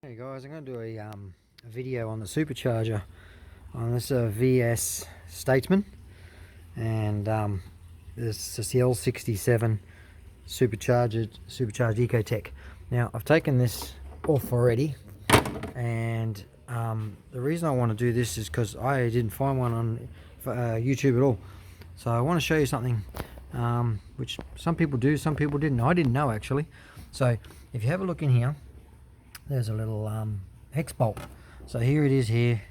Hey guys, I'm going to do a video on the supercharger on this VS Statesman, and this is the l67 supercharged Ecotech. Now I've taken this off already, and the reason I want to do this is because I didn't find one on YouTube at all. So I want to show you something which some people do, some people didn't. I didn't know actually. So if you have a look in here, there's a little hex bolt. So here it is here.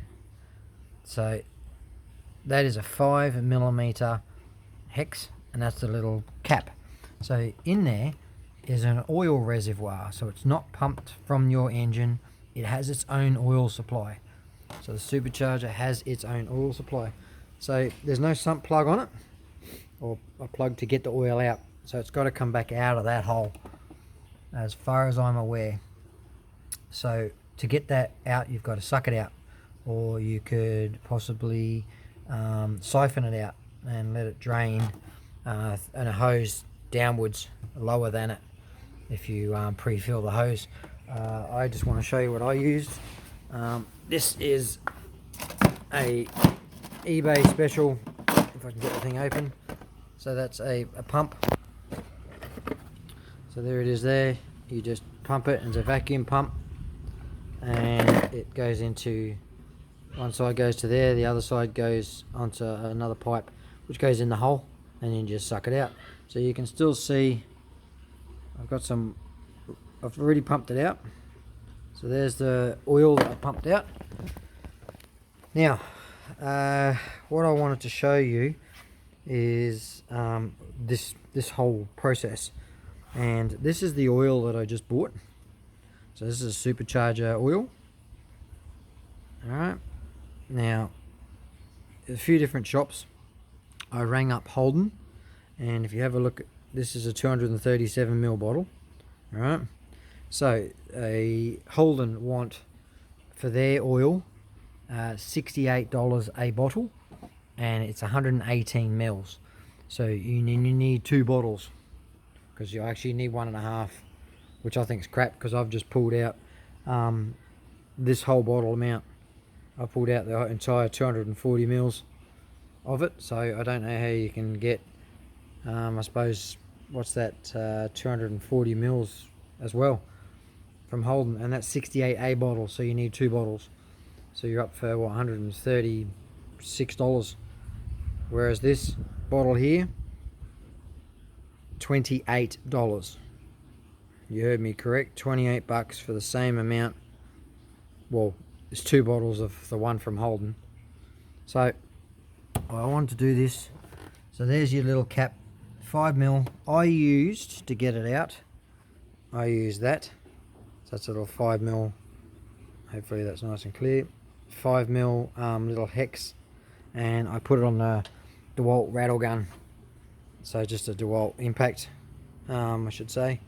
So that is a 5mm hex, and that's the little cap. So in there is an oil reservoir, so it's not pumped from your engine, it has its own oil supply. So the supercharger has its own oil supply. So there's no sump plug on it, or a plug to get the oil out, so it's got to come back out of that hole as far as I'm aware. So to get that out, you've got to suck it out, or you could possibly siphon it out and let it drain and a hose downwards lower than it if you pre-fill the hose. I just want to show you what I used. This is a eBay special, if I can get the thing open. So that's a pump. So there it is there. You just pump it, and it's a vacuum pump. And it goes into, one side goes to there, the other side goes onto another pipe which goes in the hole, and then you just suck it out. So you can still see I've already pumped it out. So there's the oil that I pumped out. Now what I wanted to show you is this whole process, and this is the oil that I just bought. So this is a supercharger oil. Alright, now a few different shops. I rang up Holden, and if you have a look, this is a 237ml bottle. Alright, so a Holden want for their oil $68 a bottle, and it's 118 mils. So you need 2 bottles, because you actually need 1.5, which I think is crap, because I've just pulled out this whole bottle amount. I pulled out the entire 240 mils of it, so I don't know how you can get I suppose, what's that, 240 mils as well from Holden, and that's 68 bottles, so you need 2 bottles. So you're up for what, $136, whereas this bottle here, $28. You heard me correct, 28 bucks for the same amount. Well, it's 2 bottles of the one from Holden. So I wanted to do this. So there's your little cap, 5mm. I used to get it out, I used that. So that's a little 5mm. Hopefully that's nice and clear. 5mm little hex, and I put it on the DeWalt rattle gun. So just a DeWalt impact, I should say.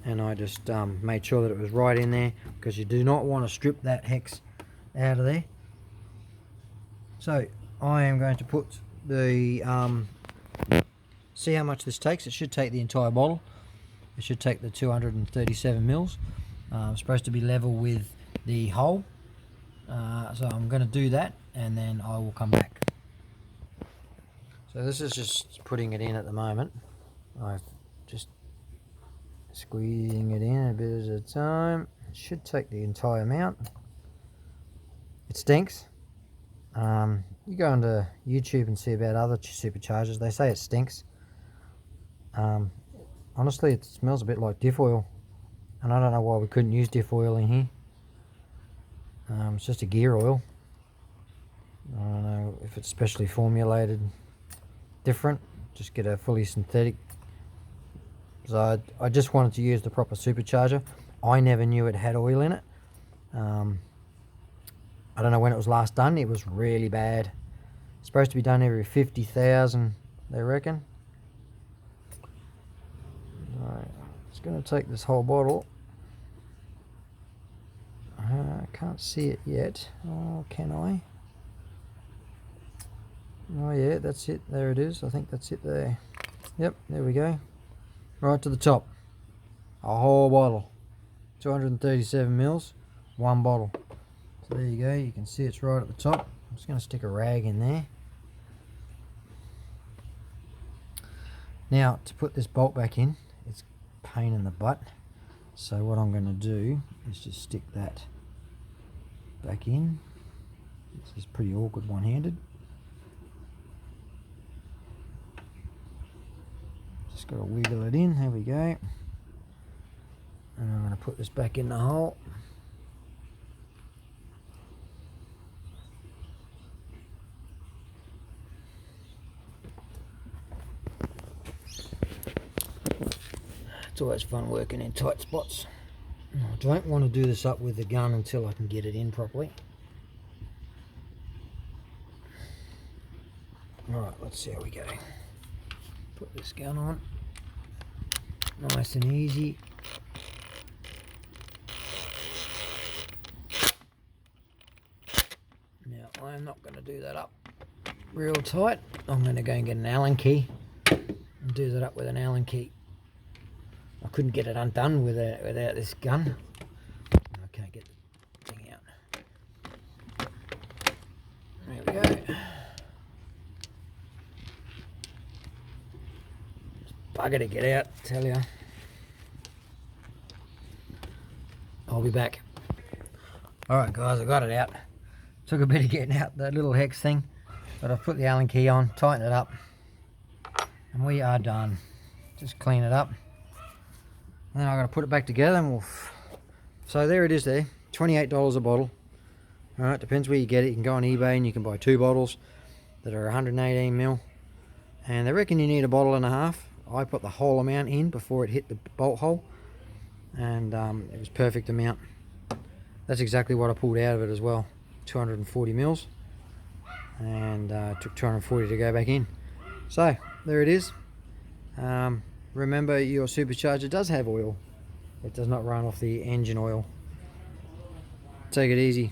And I just made sure that it was right in there, because you do not want to strip that hex out of there. So I am going to put the see how much this takes. It should take the entire bottle. It should take the 237 mils. It's supposed to be level with the hole, so I'm going to do that, and then I will come back. So this is just putting it in at the moment. I'm just squeezing it in a bit at a time. It should take the entire amount. It stinks. You go onto YouTube and see about other superchargers. They say it stinks. Honestly, it smells a bit like diff oil, and I don't know why we couldn't use diff oil in here. It's just a gear oil. I don't know if it's specially formulated different. Just get a fully synthetic. So I just wanted to use the proper supercharger. I never knew it had oil in it. I don't know when it was last done. It was really bad. It's supposed to be done every 50,000, they reckon. Alright, it's going to take this whole bottle. I can't see it yet. Oh, can I? Oh yeah, that's it. There it is. I think that's it there. Yep, there we go. Right to the top. A whole bottle. 237 mils. one bottle. So there you go, you can see it's right at the top. I'm just going to stick a rag in there. Now to put this bolt back in, it's a pain in the butt. So what I'm going to do is just stick that back in. This is pretty awkward one-handed. Just got to wiggle it in, there we go. And I'm going to put this back in the hole. It's always fun working in tight spots. I don't want to do this up with the gun until I can get it in properly. Alright, let's see how we go. Put this gun on. Nice and easy. Now, I'm not going to do that up real tight. I'm going to go and get an Allen key and do that up with an Allen key. I couldn't get it undone without this gun. I can't get the thing out. There we go. It's bugger to get out, I tell you. I'll be back. Alright guys, I got it out. Took a bit of getting out that little hex thing, but I've put the Allen key on, tightened it up, and we are done. Just clean it up. And then I'm going to put it back together and so there it is there, $28 a bottle. Alright, depends where you get it. You can go on eBay and you can buy 2 bottles that are 118ml. And they reckon you need a bottle and a half. I put the whole amount in before it hit the bolt hole. And it was perfect amount. That's exactly what I pulled out of it as well. 240 mils. And took 240 to go back in. So, there it is. Remember, your supercharger does have oil. It does not run off the engine oil. Take it easy.